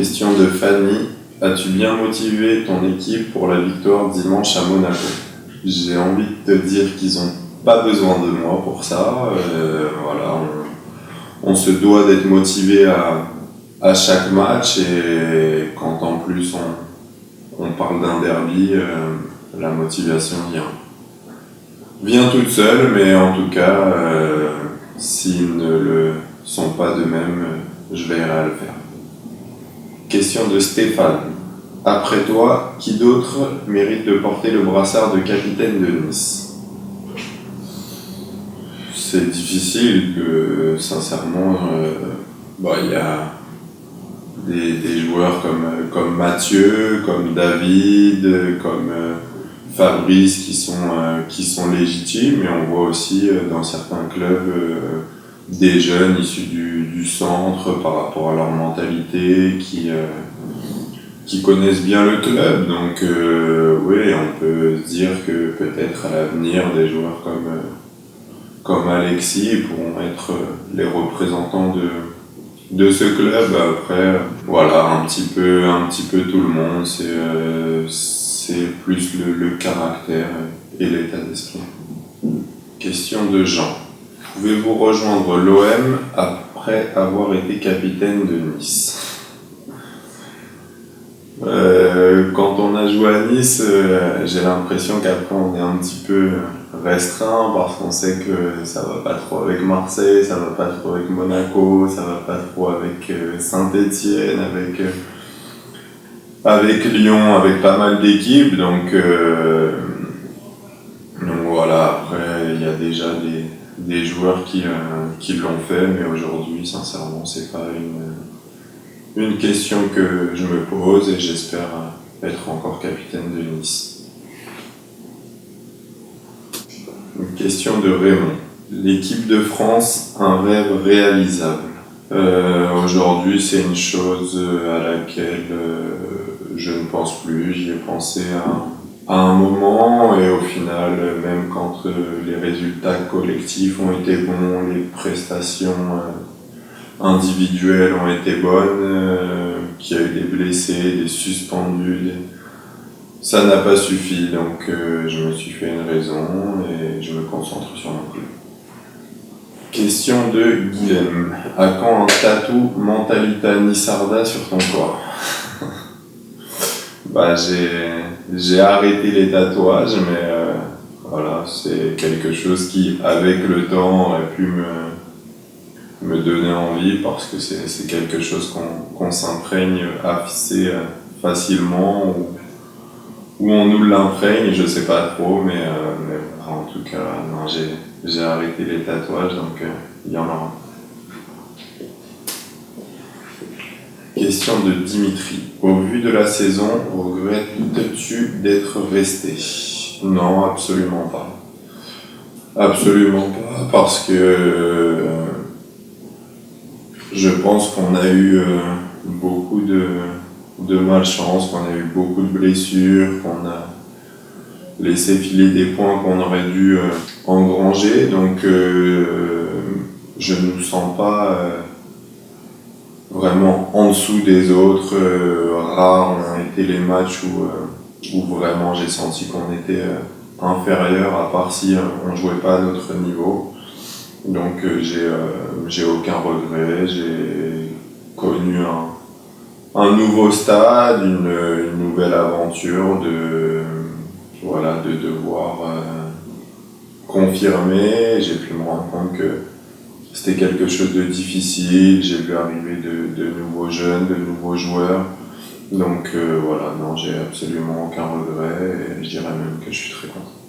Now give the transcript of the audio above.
Question de Fanny. As-tu bien motivé ton équipe pour la victoire dimanche à Monaco? J'ai envie de te dire qu'ils n'ont pas besoin de moi pour ça. Voilà, on se doit d'être motivé à chaque match, et quand en plus on parle d'un derby, la motivation vient toute seule, mais en tout cas, s'ils ne le sont pas d'eux-mêmes, je veillerai à le faire. Question de Stéphane. Après toi, qui d'autre mérite de porter le brassard de capitaine de Nice? C'est difficile, sincèrement, il y a des joueurs comme Mathieu, comme David, comme Fabrice qui sont légitimes, mais on voit aussi dans certains clubs des jeunes issus du centre par rapport à leur mentalité qui connaissent bien le club. Donc oui, on peut se dire que peut-être à l'avenir des joueurs comme Alexis pourront être les représentants de ce club. Après, voilà, un petit peu tout le monde, c'est plus le caractère et l'état d'esprit. Question de Jean. Pouvez-vous rejoindre l'OM après avoir été capitaine de Nice? Quand on a joué à Nice, j'ai l'impression qu'après on est un petit peu restreint parce qu'on sait que ça va pas trop avec Marseille, ça va pas trop avec Monaco, ça va pas trop avec Saint-Étienne, avec Lyon, avec pas mal d'équipes, donc voilà. Après il y a déjà des joueurs qui l'ont fait, mais aujourd'hui sincèrement c'est pas une question que je me pose, et j'espère être encore capitaine de Nice. Une question de Raymond. L'équipe de France, un rêve réalisable. Aujourd'hui, c'est une chose à laquelle je ne pense plus. J'y ai pensé à un moment, et au final, même quand les résultats collectifs ont été bons, les prestations individuelles ont été bonnes, qu'il y a eu des blessés, des suspendus, ça n'a pas suffi, donc je me suis fait une raison et je me concentre sur mon club. Question de Guilhem. À quand un tatou Mentalita Nissarda sur ton corps? J'ai arrêté les tatouages, mais voilà, c'est quelque chose qui, avec le temps, aurait pu me donner envie, parce que c'est quelque chose qu'on s'imprègne assez facilement, ou on nous l'imprègne, je sais pas trop, mais en tout cas, non, j'ai arrêté les tatouages, donc il y en aura. Question de Dimitri. Au vu de la saison, regrettes-tu d'être resté? Non, absolument pas. Absolument pas, parce que je pense qu'on a eu beaucoup de malchance, qu'on a eu beaucoup de blessures, qu'on a laissé filer des points qu'on aurait dû engranger, donc je ne nous sens pas vraiment en dessous des autres. Rares ont été les matchs où vraiment j'ai senti qu'on était inférieur, à part si on ne jouait pas à notre niveau. Donc j'ai aucun regret, j'ai connu un nouveau stade, une nouvelle aventure, de devoir confirmer. J'ai pu me rendre compte que c'était quelque chose de difficile, j'ai vu arriver de nouveaux jeunes, de nouveaux joueurs. Donc voilà, non, j'ai absolument aucun regret, et je dirais même que je suis très content.